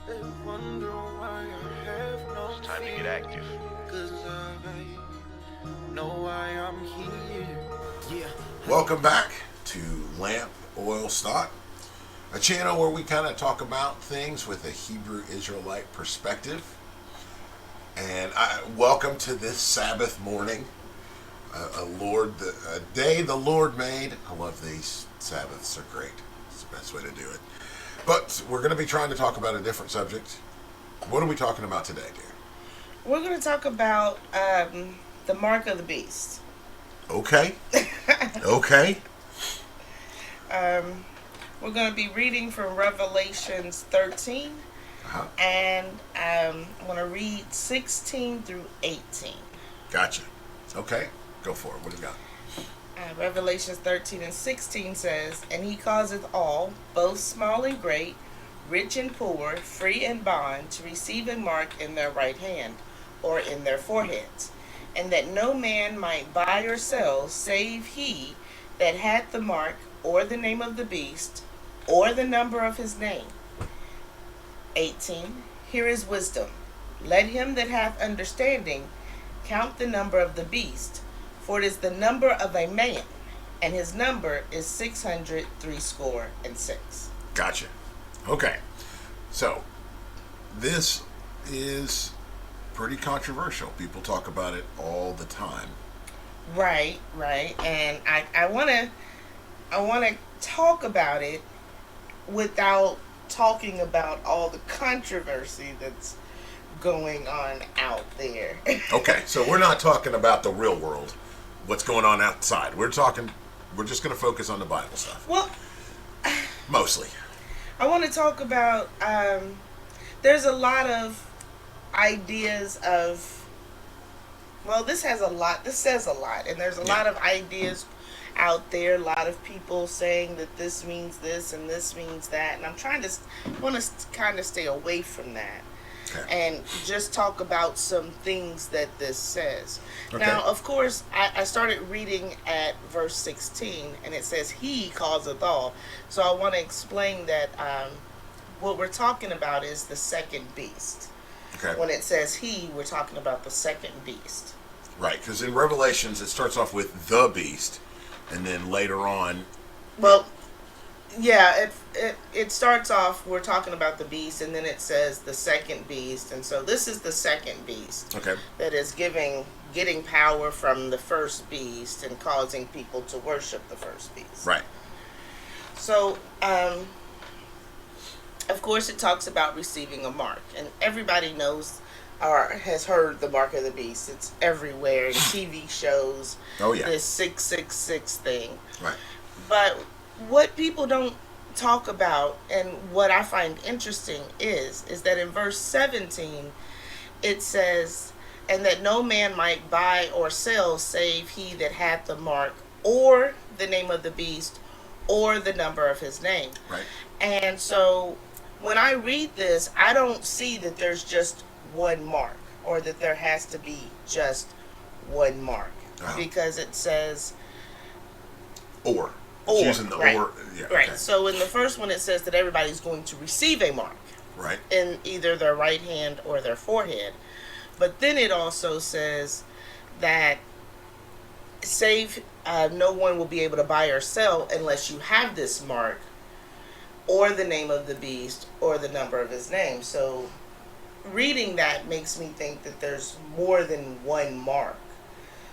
They wonder why I have no It's time to get active. Cause I know why I'm here. Yeah. Welcome back to Lamp Oil Stock, a channel where we kind of talk about things with a Hebrew Israelite perspective. And welcome to this Sabbath morning, a day the Lord made. I love these Sabbaths; they're great. It's the best way to do it. But we're going to be trying to talk about a different subject. What are we talking about today, dear? We're going to talk about the mark of the beast. Okay. Okay. We're going to be reading from Revelations 13, Uh-huh. and I'm going to read 16 through 18. Gotcha. Okay. Go for it. What do you got? Revelations 13 and 16 says, "And he causeth all, both small and great, rich and poor, free and bond, to receive a mark in their right hand, or in their foreheads, and that no man might buy or sell, save he that had the mark, or the name of the beast, or the number of his name." 18. Here is wisdom. Let him that hath understanding count the number of the beast, for it is the number of a man, and his number is 666. Gotcha. Okay. So, this is pretty controversial. People talk about it all the time. Right. And I wanna talk about it without talking about all the controversy that's going on out there. Okay, so we're not talking about the real world, what's going on outside. We're just going to focus on the Bible stuff. Well, Mostly. I want to talk about, there's a lot of ideas of, well, this says a lot, and there's a lot of ideas out there, a lot of people saying that this means this and this means that, and I want to kind of stay away from that. Okay. And just talk about some things that this says. Okay. Now, of course, I started reading at verse 16, and it says, "He causeth all." So I want to explain that what we're talking about is the second beast. Okay. When it says "he," we're talking about the second beast. Right, because in Revelations it starts off with the beast, and then later on... Well, yeah, it starts off, we're talking about the beast, and then it says the second beast, and so this is the second beast. Okay. That is getting power from the first beast and causing people to worship the first beast. Right. So, of course, it talks about receiving a mark, and everybody knows or has heard the mark of the beast. It's everywhere in TV shows. Oh, yeah. This 666 thing. Right. But what people don't talk about, and what I find interesting is that in verse 17 it says, "And that no man might buy or sell, save he that hath the mark, or the name of the beast, or the number of his name." Right. And so when I read this, I don't see that there's just one mark, or that there has to be just one mark. Uh-huh. Because it says Or. or, It's using the right. or. Yeah, Right. okay. So in the first one, it says that everybody's going to receive a mark Right. in either their right hand or their forehead. But then it also says that save no one will be able to buy or sell unless you have this mark, or the name of the beast, or the number of his name. So reading that makes me think that there's more than one mark.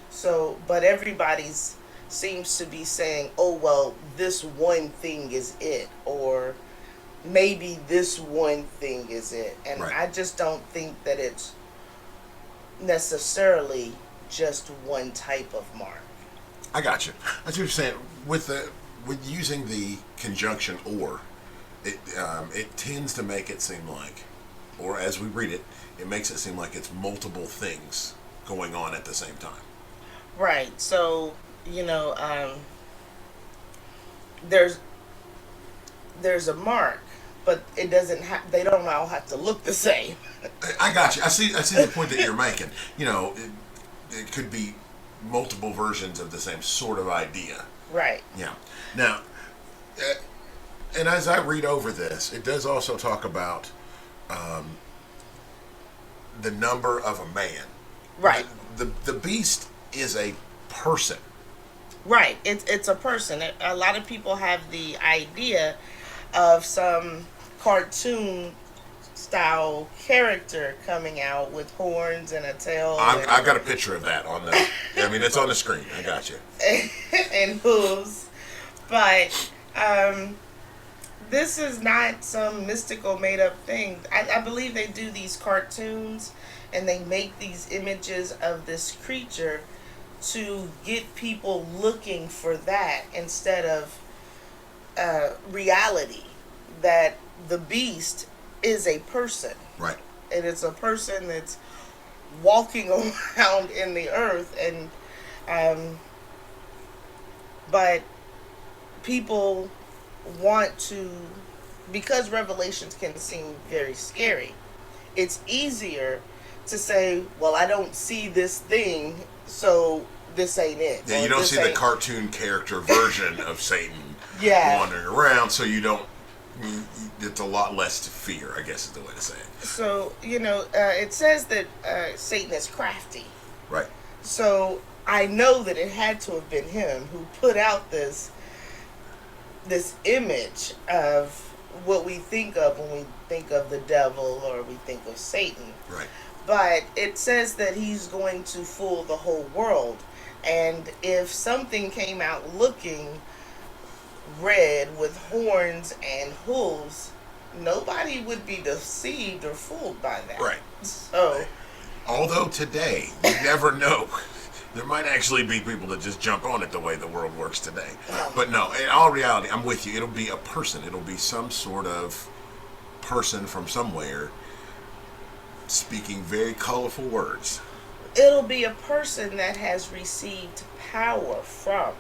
So, but everybody's seems to be saying, "Oh, well, this one thing is it," or maybe this one thing is it. And Right. I just don't think that it's necessarily just one type of mark. I got you. That's what you're saying. With using the conjunction "or," it tends to make it seem like, or as we read it, it makes it seem like it's multiple things going on at the same time. Right. So, there's a mark, but it doesn't have. They don't all have to look the same. I got you. I see the point that you're making. It could be multiple versions of the same sort of idea. Right. Yeah. Now, and as I read over this, it does also talk about the number of a man. Right. The beast is a person. Right. It's a person. A lot of people have the idea of some cartoon style character coming out with horns and a tail. I got a picture of that on the. I mean, it's on the screen. I got you. And hooves. But this is not some mystical made up thing. I believe they do these cartoons and they make these images of this creature to get people looking for that instead of reality, that the beast is a person. Right. And it's a person that's walking around in the earth, and but people want to, because Revelations can seem very scary, it's easier to say, well, I don't see this thing, so this ain't it. Yeah, you don't see the cartoon character version of Satan Yeah. wandering around, so you don't. It's a lot less to fear, I guess is the way to say it. So, it says that Satan is crafty. Right. So I know that it had to have been him who put out this image of what we think of when we think of the devil or we think of Satan. Right. But it says that he's going to fool the whole world. And if something came out looking red with horns and hooves, nobody would be deceived or fooled by that. Right. So, although today, you never know. There might actually be people that just jump on it the way the world works today. But no, in all reality, I'm with you. It'll be a person. It'll be some sort of person from somewhere speaking very colorful words. it'll be a person that has received power from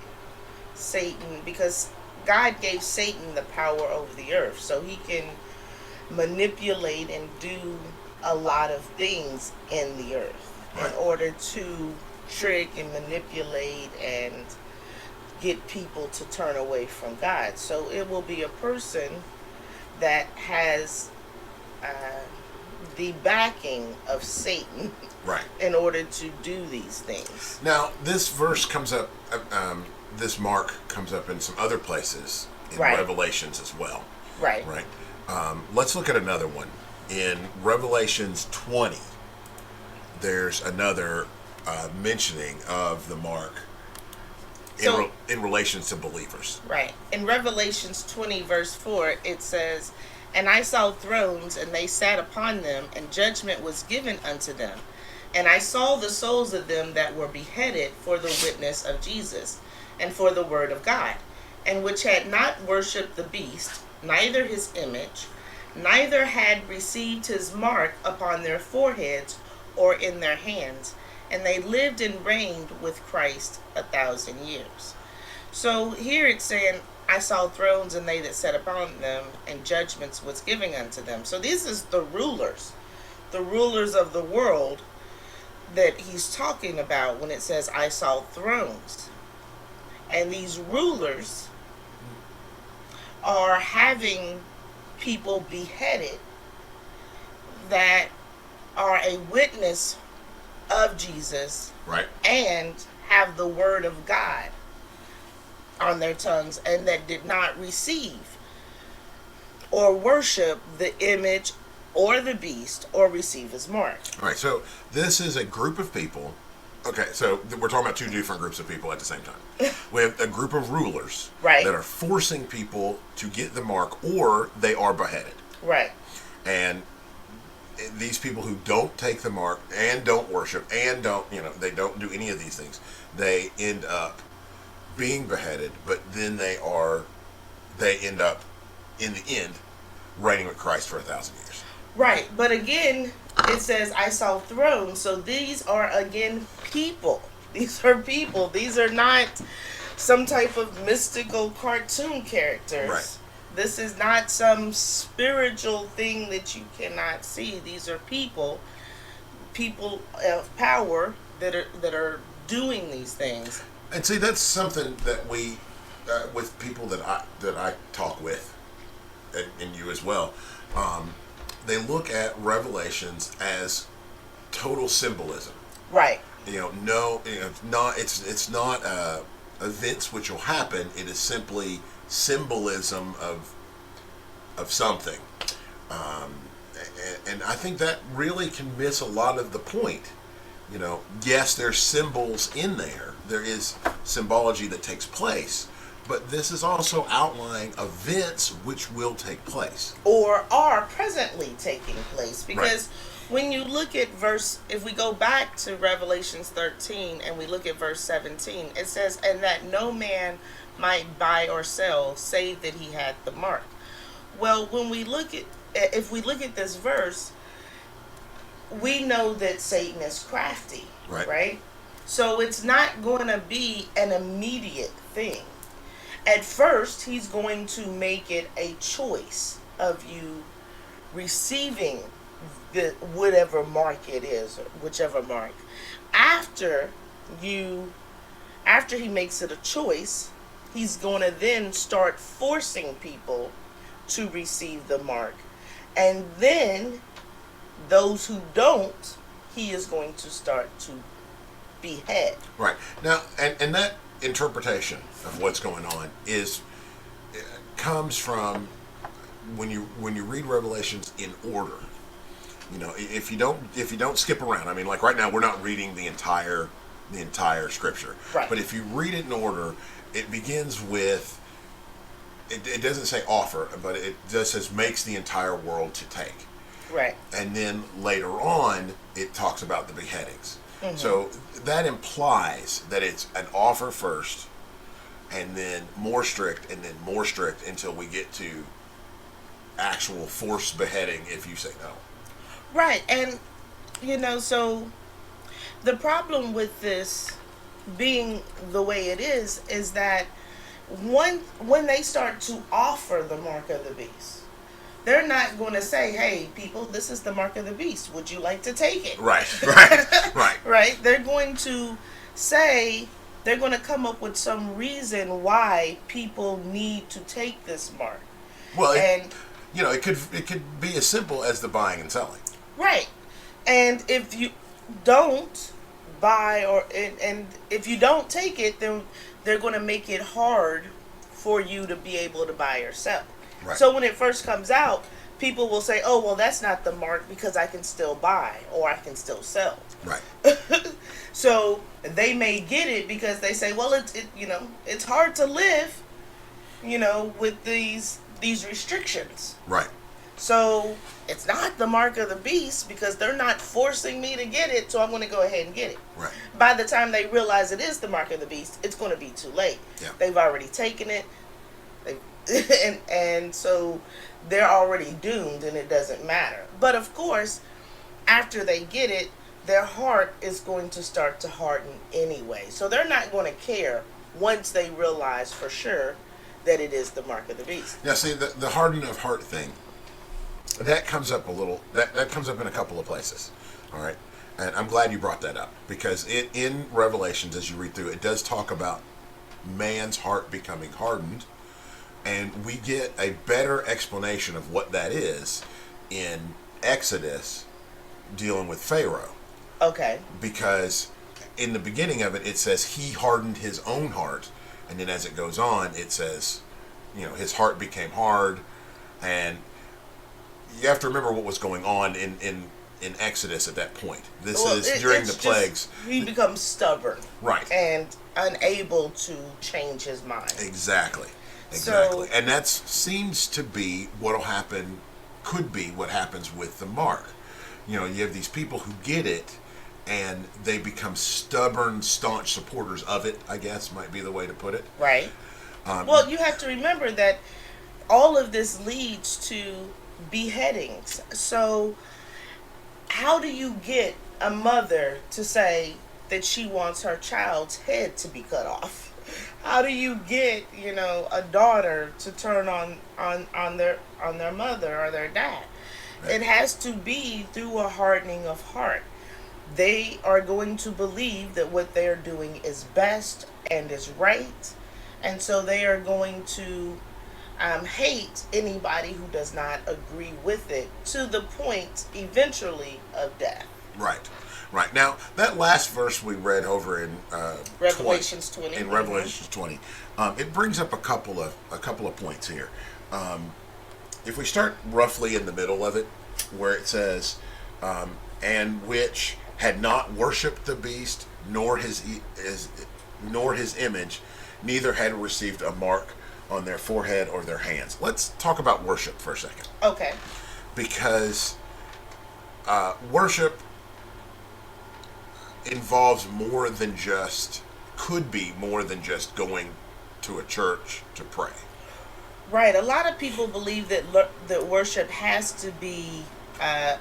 Satan, because God gave Satan the power over the earth, so he can manipulate and do a lot of things in the earth in order to trick and manipulate and get people to turn away from God. So it will be a person that has the backing of Satan, right, in order to do these things. Now, this verse comes up, this mark comes up in some other places in Right. Revelations as well. Right. Right. Let's look at another one. In Revelations 20, there's another mentioning of the mark in relations to believers. Right. In Revelations 20, verse 4, it says, "And I saw thrones, and they sat upon them, and judgment was given unto them. And I saw the souls of them that were beheaded for the witness of Jesus, and for the word of God, and which had not worshipped the beast, neither his image, neither had received his mark upon their foreheads or in their hands. And they lived and reigned with Christ 1,000 years." So here it's saying, "I saw thrones, and they that sat upon them, and judgments was given unto them." So this is the rulers of the world that he's talking about when it says, "I saw thrones." And these rulers are having people beheaded that are a witness of Jesus, Right. and have the word of God on their tongues, and that did not receive or worship the image or the beast or receive his mark. All right. So this is a group of people. Okay, so we're talking about two different groups of people at the same time. We have a group of rulers Right. that are forcing people to get the mark, or they are beheaded. Right. And these people who don't take the mark and don't worship and don't, they don't do any of these things, they end up being beheaded, but then they end up in the end reigning with Christ for 1,000 years. Right. But again, it says, "I saw thrones." So these are, again, people. These are people. These are not some type of mystical cartoon characters. Right. This is not some spiritual thing that you cannot see. These are people of power that are doing these things. And see, that's something that we, with people that I talk with, and you as well, they look at Revelations as total symbolism. Right. No, it's not events which will happen. It is simply symbolism of something, and I think that really can miss a lot of the point. Yes, there's symbols in there. There is symbology that takes place, but this is also outlining events which will take place or are presently taking place, because Right. when you look at if we go back to Revelations 13 and we look at verse 17, it says, and that no man might buy or sell save that he had the mark. Well, if we look at this verse, we know that Satan is crafty, right? So it's not going to be an immediate thing. At first, he's going to make it a choice of you receiving whatever mark it is, or whichever mark. After he makes it a choice, he's going to then start forcing people to receive the mark. And then those who don't, he is going to start to behead. Right. Now, and that interpretation of what's going on comes from when you read Revelations in order. If you don't skip around. I mean, like right now we're not reading the entire scripture. Right. But if you read it in order, it begins with it doesn't say offer, but it just says makes the entire world to take. Right. And then later on, it talks about the beheadings. Mm-hmm. So that implies that it's an offer first, and then more strict, and then more strict until we get to actual forced beheading if you say no. Right. And, so the problem with this being the way it is that when they start to offer the mark of the beast, they're not going to say, hey, people, this is the mark of the beast. Would you like to take it? Right. Right? They're going to come up with some reason why people need to take this mark. Well, it could be as simple as the buying and selling. Right. And if you don't buy and if you don't take it, then they're going to make it hard for you to be able to buy or sell. Right. So when it first comes out, people will say, oh, well, that's not the mark because I can still buy or I can still sell. Right. So they may get it because they say, well, it's hard to live, with these restrictions. Right. So it's not the mark of the beast because they're not forcing me to get it, so I'm going to go ahead and get it. Right. By the time they realize it is the mark of the beast, it's going to be too late. Yeah. They've already taken it, and so they're already doomed, and it doesn't matter. But of course, after they get it, their heart is going to start to harden anyway. So they're not going to care once they realize for sure that it is the mark of the beast. Now, see, the harden of heart thing, that comes up that comes up in a couple of places. All right. And I'm glad you brought that up because in Revelations, as you read through, it does talk about man's heart becoming hardened. And we get a better explanation of what that is in Exodus dealing with Pharaoh. Okay. Because in the beginning of it, it says he hardened his own heart. And then as it goes on, it says, his heart became hard. And you have to remember what was going on in Exodus at that point. This is during the plagues. He becomes stubborn. Right. And unable to change his mind. Exactly. So, and that seems to be could be what happens with the mark. You have these people who get it, and they become stubborn, staunch supporters of it, I guess might be the way to put it. Right. Well, you have to remember that all of this leads to beheadings. So how do you get a mother to say that she wants her child's head to be cut off? How do you get, a daughter to turn on their mother or their dad? Right. It has to be through a hardening of heart. They are going to believe that what they're doing is best and is right, and so they are going to hate anybody who does not agree with it, to the point eventually of death. Right. Right. Now, that last verse we read over in Revelations 20. In Revelations 20, it brings up a couple of points here. If we start roughly in the middle of it, where it says, and which had not worshipped the beast nor his image, neither had received a mark on their forehead or their hands. Let's talk about worship for a second. Okay. Because worship involves more than just, could be more than just going to a church to pray. Right. A lot of people believe that worship has to be a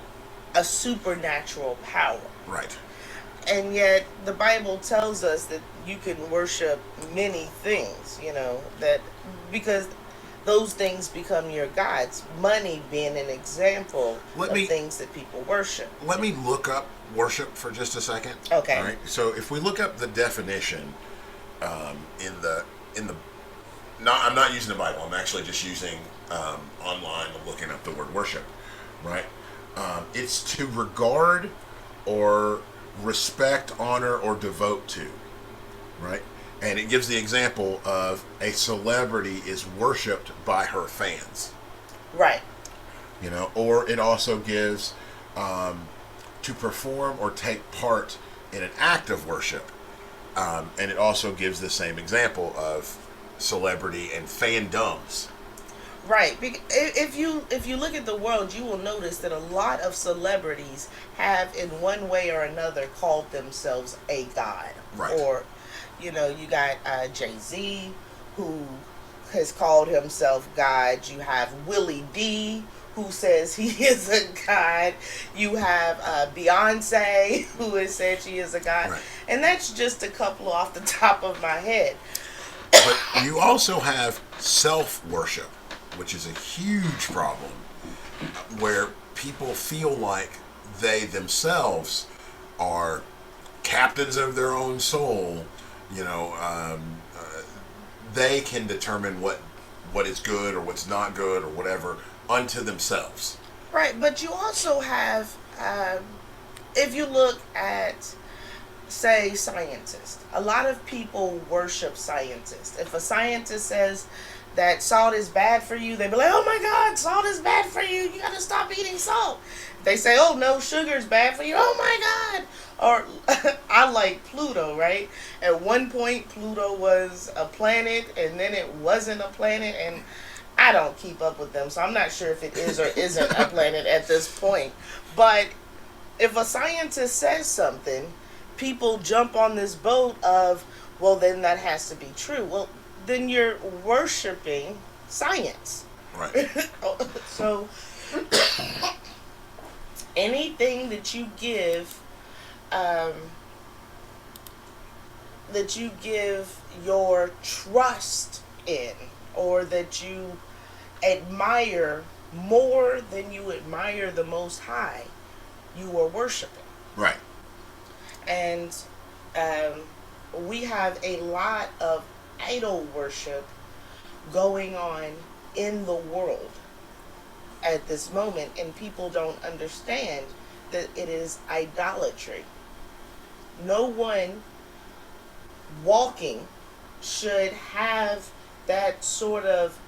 supernatural power. Right. And yet the Bible tells us that you can worship many things, that because those things become your gods. Money being an example of things that people worship. Let me look up worship for just a second. Okay. All right. So if we look up the definition I'm not using the Bible. I'm actually just using online. I'm looking up the word worship. Right. It's to regard or respect, honor, or devote to. Right. And it gives the example of a celebrity is worshipped by her fans. Right. Or it also gives to perform or take part in an act of worship. And it also gives the same example of celebrity and fandoms. Right. If you look at the world, you will notice that a lot of celebrities have, in one way or another, called themselves a god. Right. Or, you got Jay-Z, who has called himself God. You have Willie D, who says he is a god. You have Beyonce, who has said she is a god. Right. And that's just a couple off the top of my head. But you also have self-worship, which is a huge problem, where people feel like they themselves are captains of their own soul. They can determine what is good or what's not good or whatever unto themselves. Right, but you also have, if you look at, say, scientists, a lot of people worship scientists. If a scientist says that salt is bad for you, they be like, oh my God, salt is bad for you. You got to stop eating salt. If they say, oh no, sugar is bad for you. Oh my God. Or I like Pluto, right? At one point, Pluto was a planet, and then it wasn't a planet, and I don't keep up with them, so I'm not sure if it is or isn't a planet at this point. But if a scientist says something, people jump on this boat of, well, then that has to be true. Well, then you're worshiping science. Right. So anything that you give your trust in, or that you admire more than you admire the Most High, you are worshiping. Right. And we have a lot of idol worship going on in the world at this moment, and people don't understand that it is idolatry. No one walking should have that sort of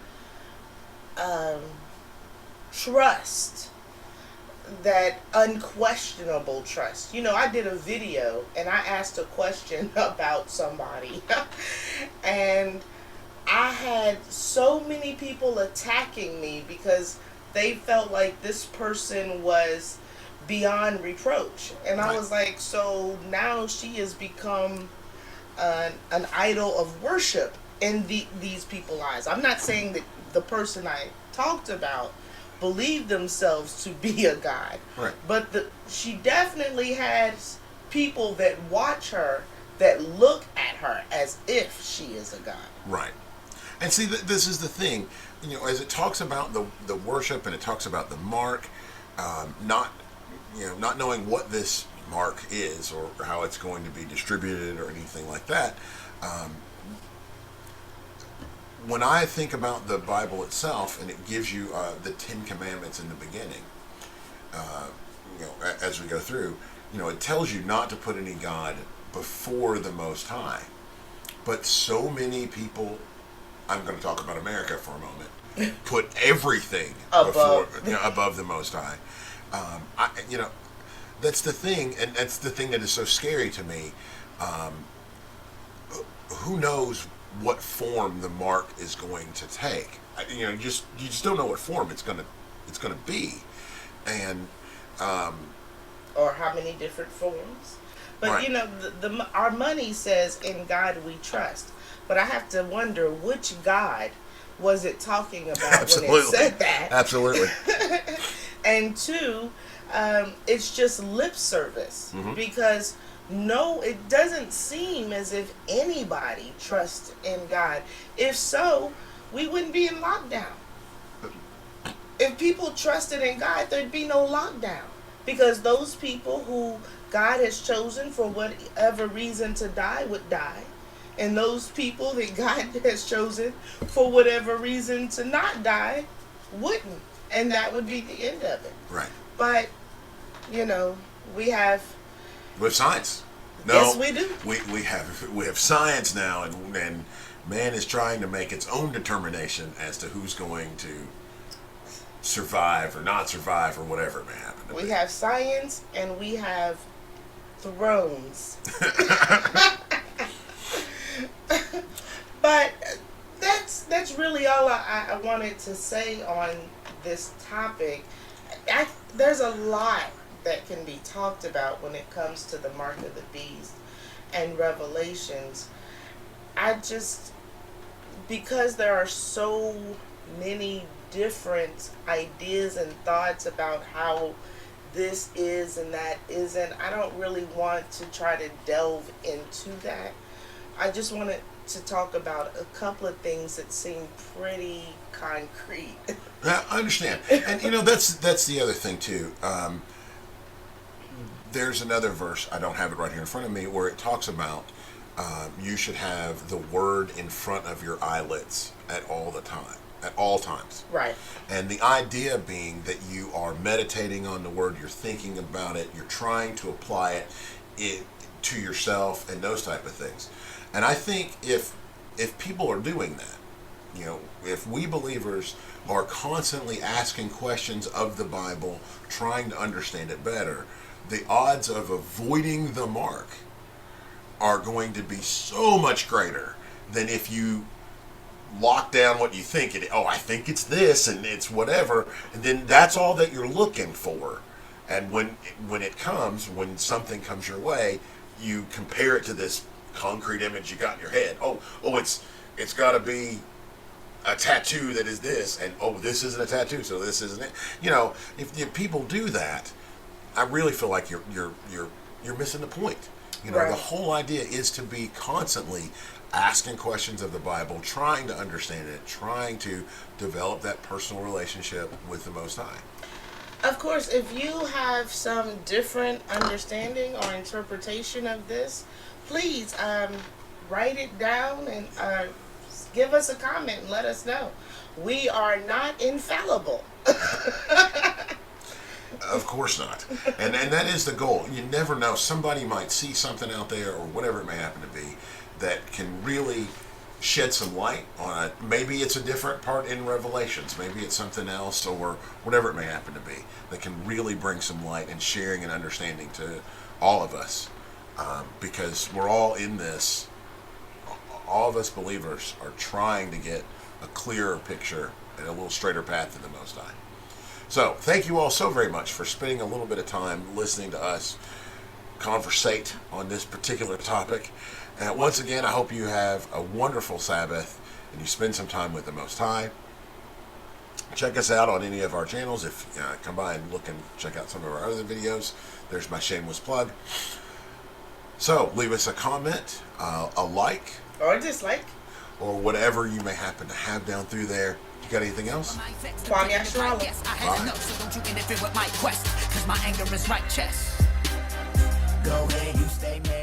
trust, that unquestionable trust. I did a video and I asked a question about somebody and I had so many people attacking me because they felt like this person was beyond reproach. And I was like, so now she has become an idol of worship in these people's eyes. I'm not saying that the person I talked about believed themselves to be a god. Right. But she definitely has people that watch her, that look at her as if she is a god. Right. And see, this is the thing. As it talks about the worship and it talks about the mark, not knowing what this mark is or how it's going to be distributed or anything like that. when I think about the Bible itself, and it gives you the Ten Commandments in the beginning, as we go through, it tells you not to put any God before the Most High. But so many people, I'm going to talk about America for a moment, put everything above the Most High. That's the thing, and that's the thing that is so scary to me. Who knows what form the mark is going to take? You just don't know what form it's going to be, and or how many different forms. But right. our money says, "In God we trust." But I have to wonder, which God was it talking about when it said that? Absolutely. And two, it's just lip service, because it doesn't seem as if anybody trusts in God. If so, we wouldn't be in lockdown. If people trusted in God, there'd be no lockdown, because those people who God has chosen for whatever reason to die would die, and those people that God has chosen for whatever reason to not die wouldn't, and that would be the end of it. Right. But we have science. No, yes, we do. We have science now, and man is trying to make its own determination as to who's going to survive or not survive or whatever it may happen. We have science, and we have thrones. But that's really all I wanted to say on this topic. There's a lot that can be talked about when it comes to the mark of the beast and Revelations. Because there are so many different ideas and thoughts about how this is and that isn't, I don't really want to try to delve into that. I just wanted to talk about a couple of things that seem pretty concrete. I understand. And that's the other thing too. There's another verse, I don't have it right here in front of me, where it talks about you should have the word in front of your eyelids at all times. Right. And the idea being that you are meditating on the word, you're thinking about it, you're trying to apply it to yourself and those type of things. And I think if people are doing that, if we believers are constantly asking questions of the Bible, trying to understand it better, the odds of avoiding the mark are going to be so much greater than if you lock down what you think it. Oh, I think it's this and it's whatever, and then that's all that you're looking for. And when something comes your way, you compare it to this concrete image you got in your head. Oh, it's got to be a tattoo that is this, and this isn't a tattoo, so this isn't it. If people do that, I really feel like you're missing the point. Right. The whole idea is to be constantly asking questions of the Bible, trying to understand it, trying to develop that personal relationship with the Most High. Of course, if you have some different understanding or interpretation of this, please write it down and give us a comment and let us know. We are not infallible. Of course not. And that is the goal. You never know. Somebody might see something out there or whatever it may happen to be that can really shed some light on it. Maybe it's a different part in Revelations. Maybe it's something else or whatever it may happen to be that can really bring some light and sharing and understanding to all of us. Because we're all in this. All of us believers are trying to get a clearer picture and a little straighter path to the Most High. So, thank you all so very much for spending a little bit of time listening to us conversate on this particular topic. And once again, I hope you have a wonderful Sabbath and you spend some time with the Most High. Check us out on any of our channels. If come by and look and check out some of our other videos, there's my shameless plug. So, leave us a comment, a like, Or dislike. or whatever you may happen to have down through there. You got anything else? Kwame Asherala. I had enough, so don't you interfere with my quest, cause my anger is my chest. Go ahead, you stay mad.